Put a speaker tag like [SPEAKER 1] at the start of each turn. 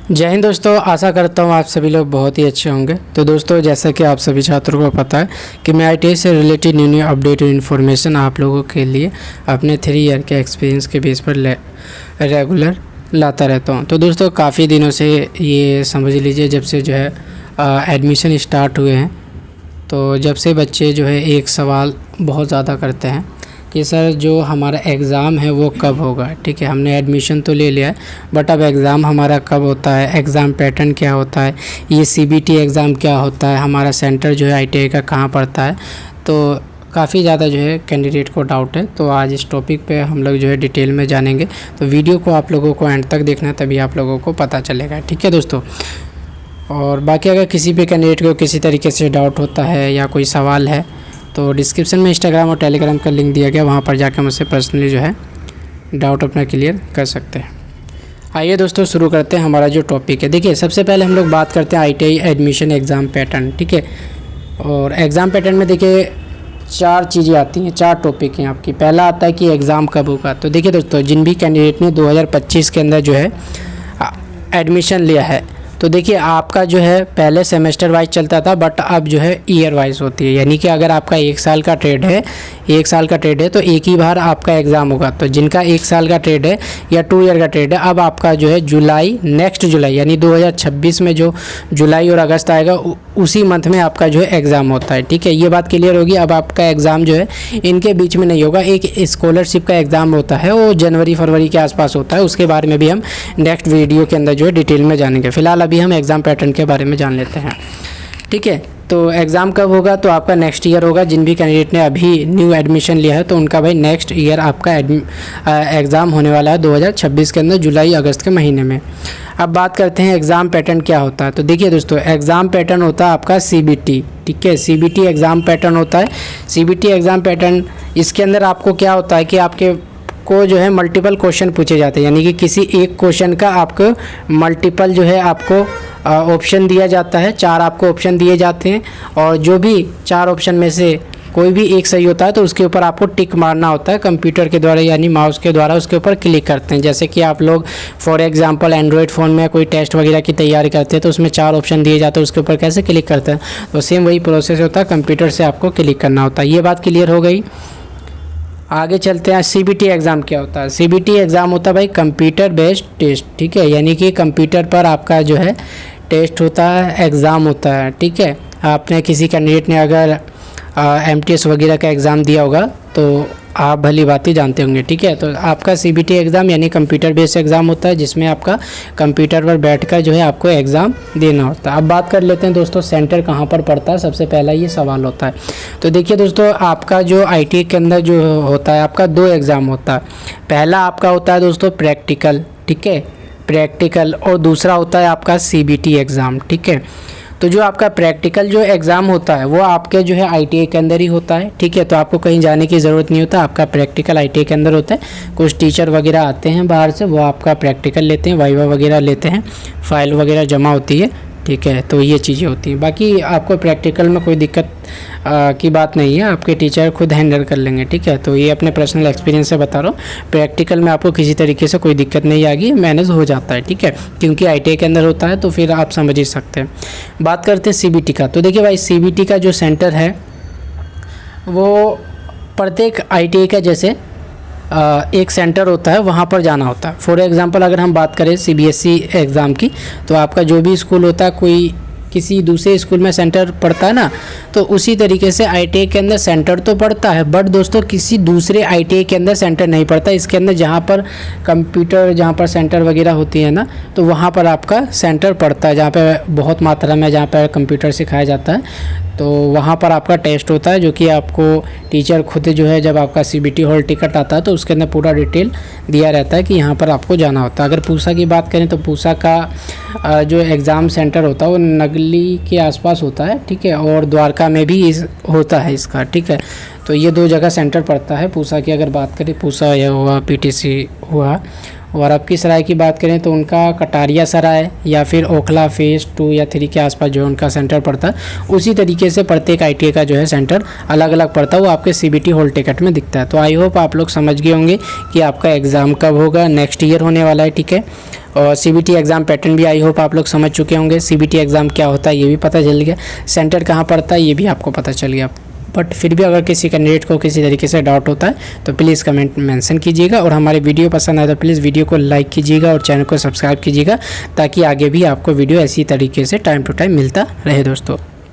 [SPEAKER 1] जय हिंद दोस्तों, आशा करता हूँ आप सभी लोग बहुत ही अच्छे होंगे। तो दोस्तों, जैसा कि आप सभी छात्रों को पता है कि मैं ITI से रिलेटेड न्यू अपडेटेड इन्फॉर्मेशन आप लोगों के लिए अपने 3 ईयर के एक्सपीरियंस के बेस पर रेगुलर लाता रहता हूँ। तो दोस्तों, काफ़ी दिनों से ये समझ लीजिए, जब से जो है एडमिशन स्टार्ट हुए हैं, तो जब से बच्चे जो है एक सवाल बहुत ज़्यादा करते हैं कि सर जो हमारा एग्ज़ाम है वो कब होगा। ठीक है, हमने एडमिशन तो ले लिया है, बट अब एग्ज़ाम हमारा कब होता है, एग्ज़ाम पैटर्न क्या होता है, ये CBT एग्ज़ाम क्या होता है, हमारा सेंटर जो है ITI का कहाँ पड़ता है। तो काफ़ी ज़्यादा जो है कैंडिडेट को डाउट है। तो आज इस टॉपिक पे हम लोग जो है डिटेल में जानेंगे। तो वीडियो को आप लोगों को एंड तक देखना, तभी आप लोगों को पता चलेगा। ठीक है दोस्तों, और बाकी अगर किसी भी कैंडिडेट को किसी तरीके से डाउट होता है या कोई सवाल है, तो डिस्क्रिप्शन में इंस्टाग्राम और टेलीग्राम का लिंक दिया गया, वहाँ पर जाकर मुझसे पर्सनली जो है डाउट अपना क्लियर कर सकते हैं। आइए दोस्तों, शुरू करते हैं हमारा जो टॉपिक है। देखिए, सबसे पहले हम लोग बात करते हैं ITI एडमिशन एग्ज़ाम पैटर्न। ठीक है, और एग्ज़ाम पैटर्न में देखिए 4 चीज़ें आती हैं, 4 टॉपिक हैं आपकी। पहला आता है कि एग्ज़ाम कब होगा। तो देखिए दोस्तों, जिन भी कैंडिडेट ने 2025 के अंदर जो है एडमिशन लिया है, तो देखिए आपका जो है पहले सेमेस्टर वाइज चलता था, बट अब जो है ईयर वाइज होती है। यानी कि अगर आपका 1 साल का ट्रेड है, 1 साल का ट्रेड है, तो एक ही बार आपका एग्ज़ाम होगा। तो जिनका 1 साल का ट्रेड है या 2 ईयर का ट्रेड है, अब आपका जो है नेक्स्ट जुलाई यानी 2026 में जो जुलाई और अगस्त आएगा, उसी मंथ में आपका जो है एग्ज़ाम होता है। ठीक है, ये बात क्लियर होगी। अब आपका एग्ज़ाम जो है इनके बीच में नहीं होगा। एक स्कॉलरशिप का एग्ज़ाम होता है, वो जनवरी फरवरी के आसपास होता है। उसके बारे में भी हम नेक्स्ट वीडियो के अंदर जो है डिटेल में जानेंगे। फिलहाल अभी हम एग्ज़ाम पैटर्न के बारे में जान लेते हैं। ठीक है, तो एग्ज़ाम कब होगा, तो आपका नेक्स्ट ईयर होगा। जिन भी कैंडिडेट ने अभी न्यू एडमिशन लिया है, तो उनका भाई नेक्स्ट ईयर आपका एग्ज़ाम होने वाला है 2026 के अंदर, जुलाई अगस्त के महीने में। अब बात करते हैं एग्ज़ाम पैटर्न क्या होता है। तो देखिए दोस्तों, एग्ज़ाम पैटर्न होता है आपका CBT। ठीक है, CBT एग्ज़ाम पैटर्न होता है। CBT एग्ज़ाम पैटर्न, इसके अंदर आपको क्या होता है कि आपके को जो है मल्टीपल क्वेश्चन पूछे जाते हैं। यानी कि किसी एक क्वेश्चन का आपको मल्टीपल जो है आपको ऑप्शन दिया जाता है। 4 आपको ऑप्शन दिए जाते हैं, और जो भी 4 ऑप्शन में से कोई भी एक सही होता है, तो उसके ऊपर आपको टिक मारना होता है कंप्यूटर के द्वारा, यानी माउस के द्वारा उसके ऊपर क्लिक करते हैं। जैसे कि आप लोग फॉर एग्जांपल एंड्रॉयड फ़ोन में कोई टेस्ट वगैरह की तैयारी करते हैं, तो उसमें 4 ऑप्शन दिए जाते हैं, उसके ऊपर कैसे क्लिक करते हैं। तो सेम वही प्रोसेस होता है, कंप्यूटर से आपको क्लिक करना होता है। ये बात क्लियर हो गई। आगे चलते हैं। CBT एग्ज़ाम क्या होता है। CBT एग्ज़ाम होता है भाई कंप्यूटर बेस्ड टेस्ट। ठीक है, यानी कि कंप्यूटर पर आपका जो है टेस्ट होता है, एग्ज़ाम होता है। ठीक है, आपने किसी कैंडिडेट ने अगर MTS वगैरह का एग्ज़ाम दिया होगा, तो आप भली बात ही जानते होंगे। ठीक है, तो आपका CBT एग्ज़ाम यानी कंप्यूटर बेस्ड एग्ज़ाम होता है, जिसमें आपका कंप्यूटर पर बैठकर जो है आपको एग्ज़ाम देना होता है। अब बात कर लेते हैं दोस्तों, सेंटर कहाँ पर पड़ता है। सबसे पहला ये सवाल होता है। तो देखिए दोस्तों, आपका जो ITI के अंदर जो होता है, आपका 2 एग्ज़ाम होता है। पहला आपका होता है दोस्तों प्रैक्टिकल। ठीक है, प्रैक्टिकल, और दूसरा होता है आपका CBT एग्ज़ाम। ठीक है, तो जो आपका प्रैक्टिकल जो एग्ज़ाम होता है, वो आपके जो है ITI के अंदर ही होता है। ठीक है, तो आपको कहीं जाने की ज़रूरत नहीं होता, आपका प्रैक्टिकल ITI के अंदर होता है। कुछ टीचर वगैरह आते हैं बाहर से, वो आपका प्रैक्टिकल लेते हैं, वाइवा वगैरह लेते हैं, फाइल वगैरह जमा होती है। ठीक है, तो ये चीज़ें होती हैं। बाकी आपको प्रैक्टिकल में कोई दिक्कत की बात नहीं है, आपके टीचर खुद हैंडल कर लेंगे। ठीक है, तो ये अपने पर्सनल एक्सपीरियंस से बता रहा हूँ, प्रैक्टिकल में आपको किसी तरीके से कोई दिक्कत नहीं आएगी, मैनेज हो जाता है। ठीक है, क्योंकि ITI के अंदर होता है, तो फिर आप समझ ही सकते हैं। बात करते हैं CBT का। तो देखिए भाई, CBT का जो सेंटर है, वो प्रत्येक ITI का जैसे एक सेंटर होता है, वहाँ पर जाना होता है। फॉर एग्ज़ाम्पल अगर हम बात करें CBSE एग्ज़ाम की, तो आपका जो भी स्कूल होता है, कोई किसी दूसरे स्कूल में सेंटर पड़ता है ना, तो उसी तरीके से ITI के अंदर सेंटर तो पड़ता है, बट दोस्तों किसी दूसरे ITI के अंदर सेंटर नहीं पड़ता। इसके अंदर जहाँ पर कंप्यूटर, जहाँ पर सेंटर वगैरह होती है ना, तो वहाँ पर आपका सेंटर पड़ता है, जहाँ पे बहुत मात्रा में जहाँ पर कंप्यूटर सिखाया जाता है, तो वहाँ पर आपका टेस्ट होता है, जो कि आपको टीचर खुद जो है, जब आपका CBT हॉल टिकट आता है, तो उसके अंदर पूरा डिटेल दिया रहता है कि यहाँ पर आपको जाना होता है। अगर पूसा की बात करें, तो पूसा का जो एग्ज़ाम सेंटर होता है, वो नगली के आसपास होता है। ठीक है, और द्वारका में भी होता है इसका। ठीक है, तो ये 2 जगह सेंटर पड़ता है। पूसा की अगर बात करें, पूसा यह हुआ, PTC हुआ, और आपकी सराय की बात करें तो उनका कटारिया सराय या फिर ओखला फेज़ 2 या 3 के आसपास जो उनका सेंटर पड़ता है, उसी तरीके से प्रत्येक ITI का जो है सेंटर अलग अलग पड़ता है, वो आपके CBT हॉल टिकट में दिखता है। तो आई होप आप लोग समझ गए होंगे कि आपका एग्ज़ाम कब होगा, नेक्स्ट ईयर होने वाला है, ठीक है। और CBT एग्ज़ाम पैटर्न भी आई होप आप लोग समझ चुके होंगे। CBT एग्ज़ाम क्या होता है ये भी पता चल गया, सेंटर कहाँ पड़ता है ये भी आपको पता चल गया। बट फिर भी अगर किसी कैंडिडेट को किसी तरीके से डाउट होता है तो प्लीज़ कमेंट मेंशन कीजिएगा, और हमारे वीडियो पसंद आए तो प्लीज़ वीडियो को लाइक कीजिएगा और चैनल को सब्सक्राइब कीजिएगा, ताकि आगे भी आपको वीडियो ऐसी तरीके से टाइम टू टाइम मिलता रहे दोस्तों।